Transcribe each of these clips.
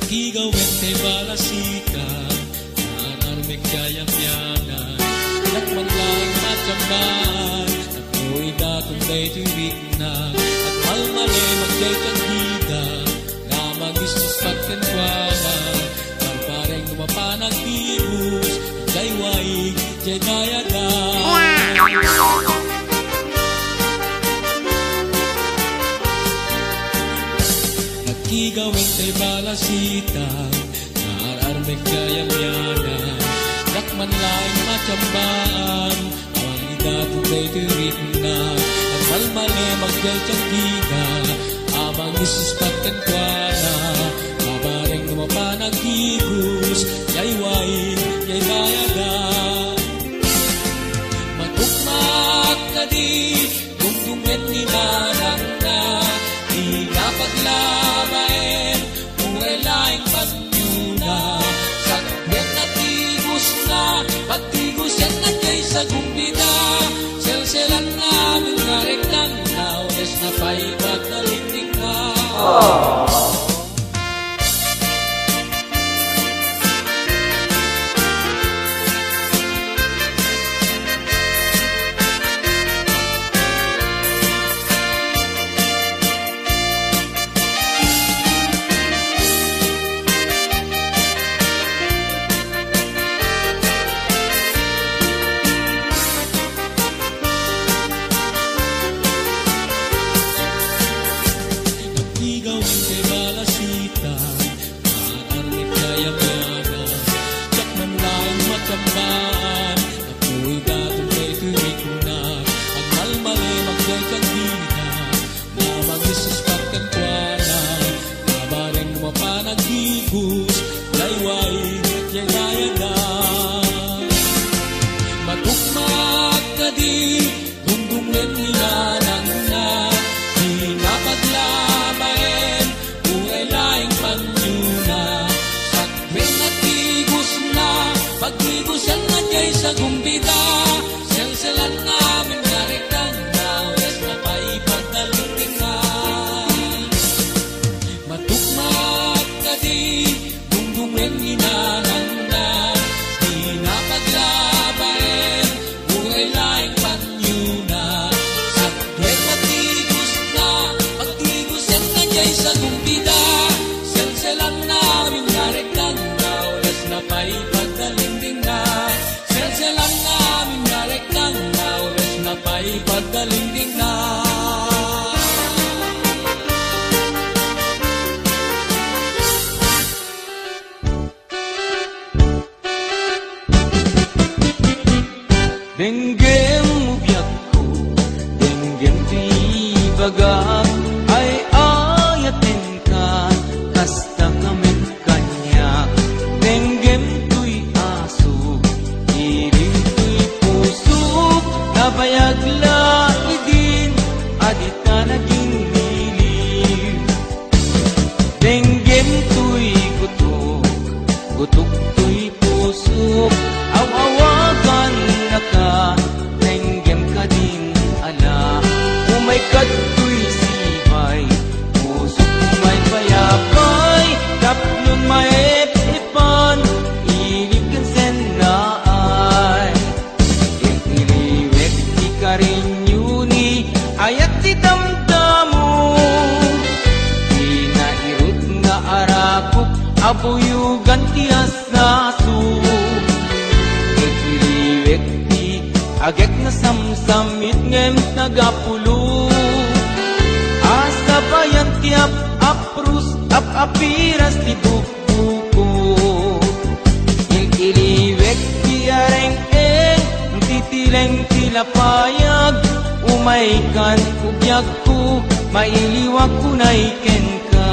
Igawin kay balasika, nanarmig kayang-yanan, nakmanlaing matyaman, ako'y datong day tuwik na, at malmali magdaytagida, na mag-isus pagkankwanan, parpareng lumapanag-ibus, jay waig, jay dayadan. Igawin kay balasita, nararmig kayang-yanan, nakmanlaing matyaman, ang idatong day tuwik na, at malmali magdaytagida, amang isus pagkankwana, kabareng lumapanag-ibus, jay waig, jay dayadan. Matukmak ka di, dungdungin ni nanang na, di napaglabain, buhay laing pagnyuna, sakbet na tigos na, pagtigos yan na kay sa gumbida, selselan namin nga rektan, naunes na paibat na linting na. Denggem ubyakku, denggem tibagak, ay ayatin ka, kasta kami kanya. Denggem tuy aso, ilim tuy puso, nabayag laidin, adita naging nilim. Denggem tuy gutok, gutok tuy puso, awawagan ka, nenggem ka din ala, umay kato'y sibay, puso umay bayabay, kaplon maep-epan, ilip kan sennaay. Yung iliwek di ka rin yuni, ayat di damdamo, di nairut nga arakok, abuyugan ti asaso. Agek na samsamit ngem nagapulo, asa bayan tiap aprus apiras ti buko. Ililiwek ti areng-eng, titileng tilapayag, umaykan kubyag ko, mailiwag ko na iken ka.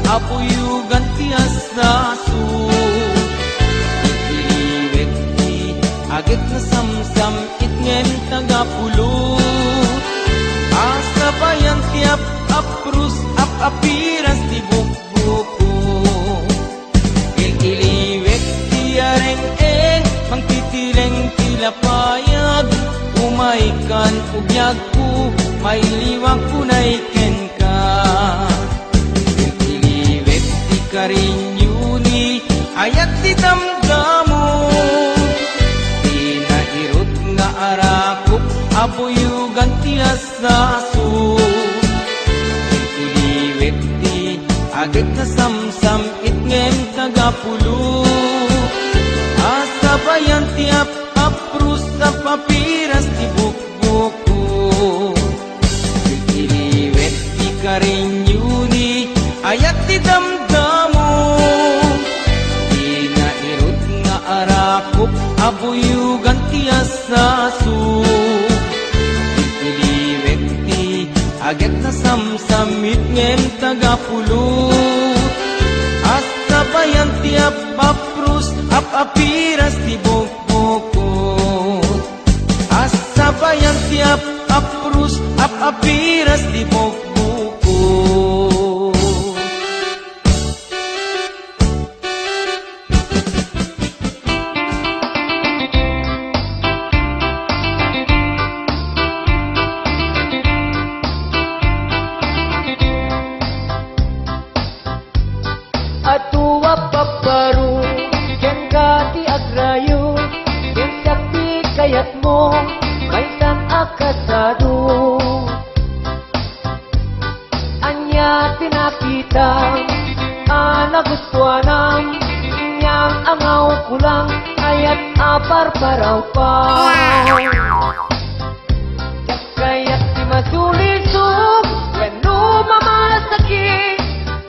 apuyugan ti asasu. Iliwekti agit na samsam itngen tagapulo. Asabayan ti aprus apiras ti bukbuko. Iliwekti areng-eng mangtitileng tilapayag. Umaikan ugyag ko mailiwag ko na iken ka. Iliwekti karinyuni ayat ti damdamo. Tinairot nga arakop abuyugan ti asasu. Iliwekti agit na samsam itngem tagapulo. Asabayan ti aprus sa papiras ti bukbuko. Iliwekti karinyuni ayat ti damdamo. Tinairot nga arakop abuyugan ti asasu. Iliwekti agit na samsamit ngem tagapulo. Asabayan ti aprus apiras ti bukbuko. Asabayan ti aprus apiras ti bukbuko. Atua paparu ken kati agrayo ken sakti kayat mo kaisan akasado. Anya tinakita anagustuanam inyang angaw kulang ayat apar paraw pa. Kayat ti masulisog weno mamasakit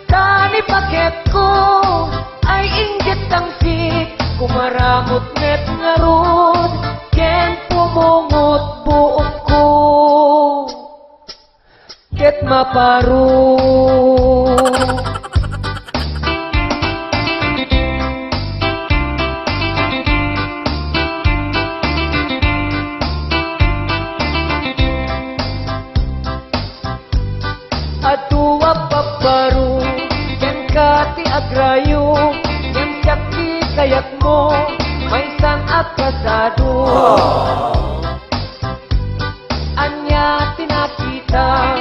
tani paket ko ay inggit ang sik kumaramot net ngarod ken pumungot buok ko ket maparo. Atua paparu ken kati agrayo ken sakti kayat mo maisan akasado. Anya tinakita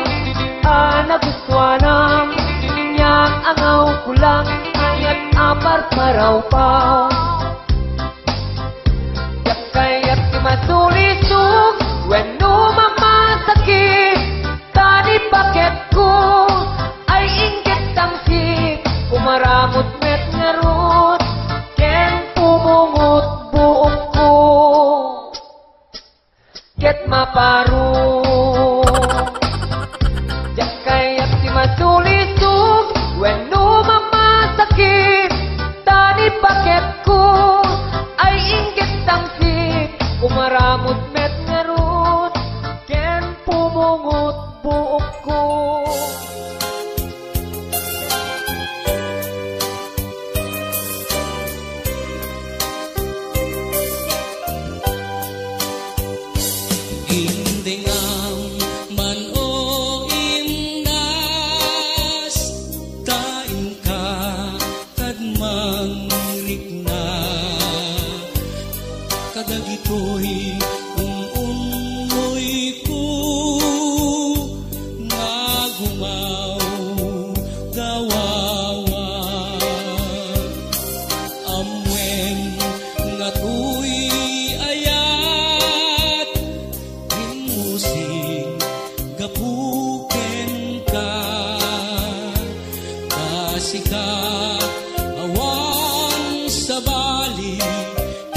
anagustuanam inyang angaw kulang ayat apar paraw pa. Kayat ti masulisog weno mamasakit tani paket ko ay inggit ang sik kumaramot met ngarot ken pumungot buok ko ket maparo. Kayat ti masulisog weno mamasakit tani paket ko ay inggit ang sik kumaramot met ngarot ken pumungot buok ko. Indengam man o indas tain ka kadmang rikna kadagitoy umumoy ko nagumaw gawawa amwen nga tuy ayat musing gapuken ka kasika awan sa bali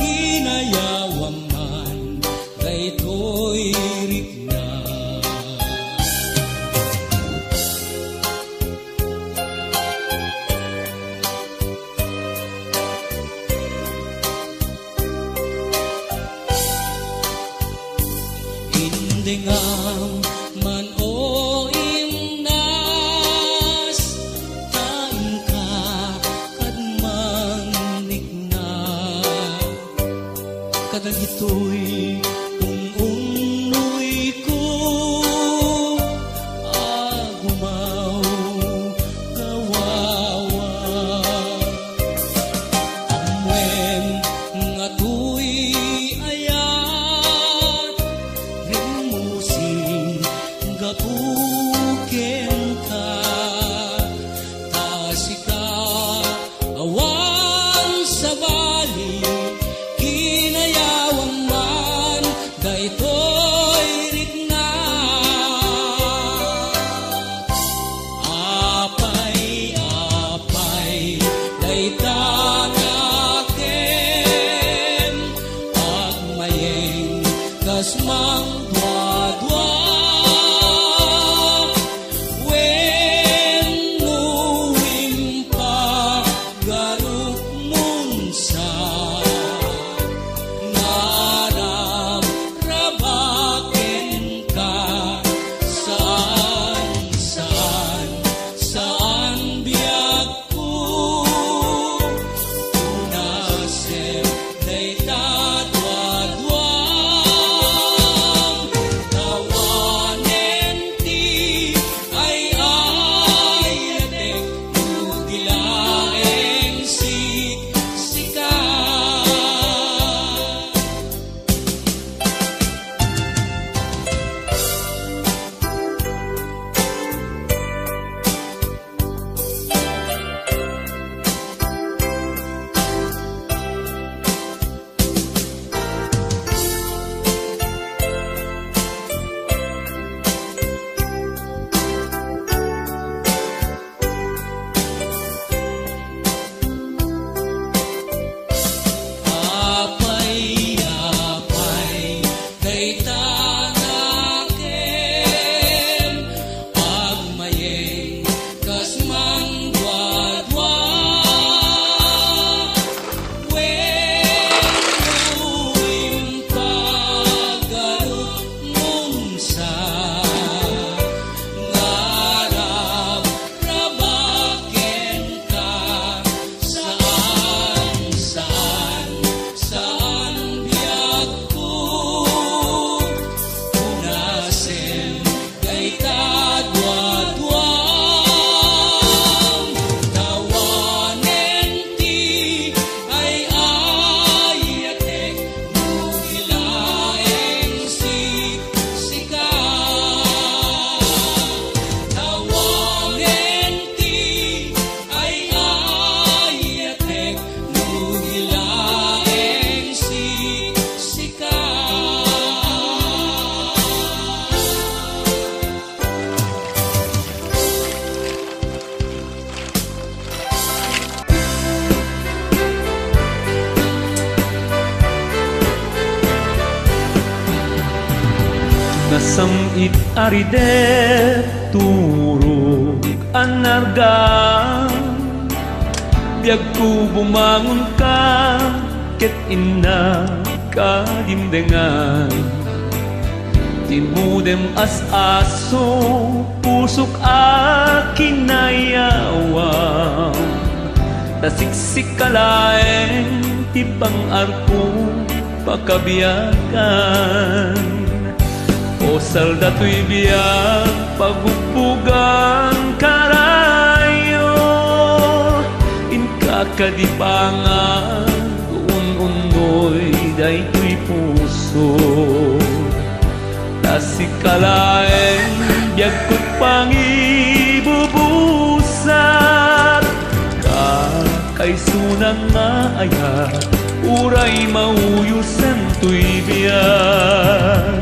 kinayawang man daytoy rikna. Indengam man o imnas tain Nasamit aride turog anarga, biyag ko bumangon ka, ket ina kadimdengan. Timudem as aso, pusok akin nayawang, tasiksik kalaeng, tibang arko pakabiyakan. O saldato'y biyag, pagbubugang karayo, inkakadipangan, un-unoy, dayto'y puso. Tasikalaeng, biyag ko't pangibubusat, kakaisunang nga ayat, uray mauyusan to'y biyag.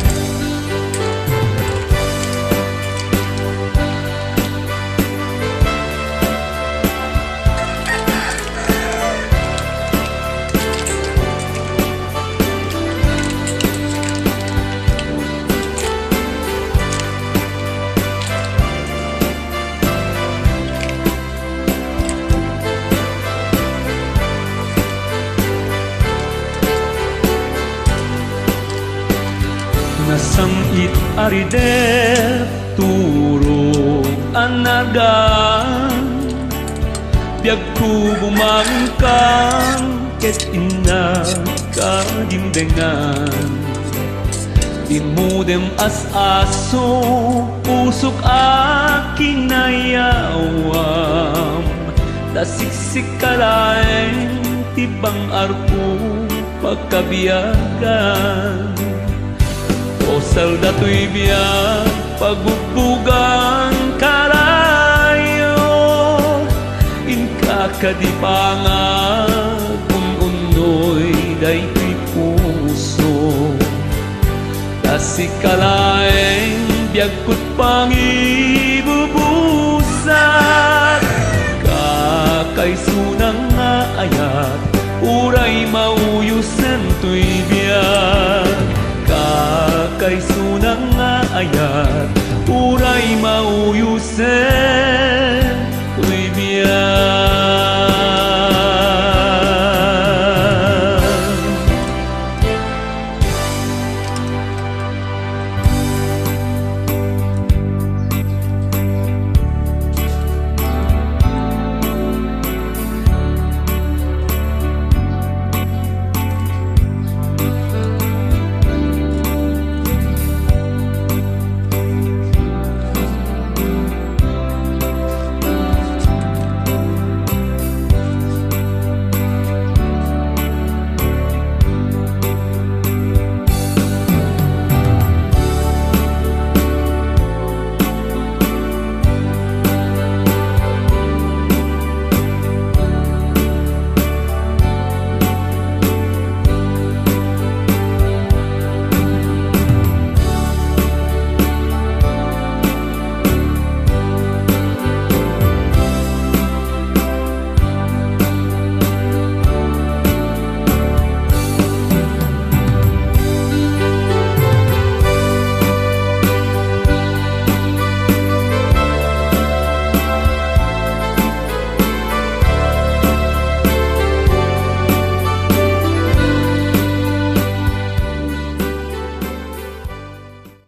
Nasamit aride turog anagan, biyag ko bumangon kang, ket ina kadimdengan. Timudem as aso, pusok akin nayawam, tasiksik kalaeng, tibang arko pagkabiyagan. O saldato'y biyag, pagbubugang karayo, inkakadipangan, un-unoy, dayto'y puso. Tasikalaeng, biyag ko't pangibubusat, kakaisunang nga ayat, uray mauyusan to'y biyag. Kakaisunang nga ayat, uray mauyusen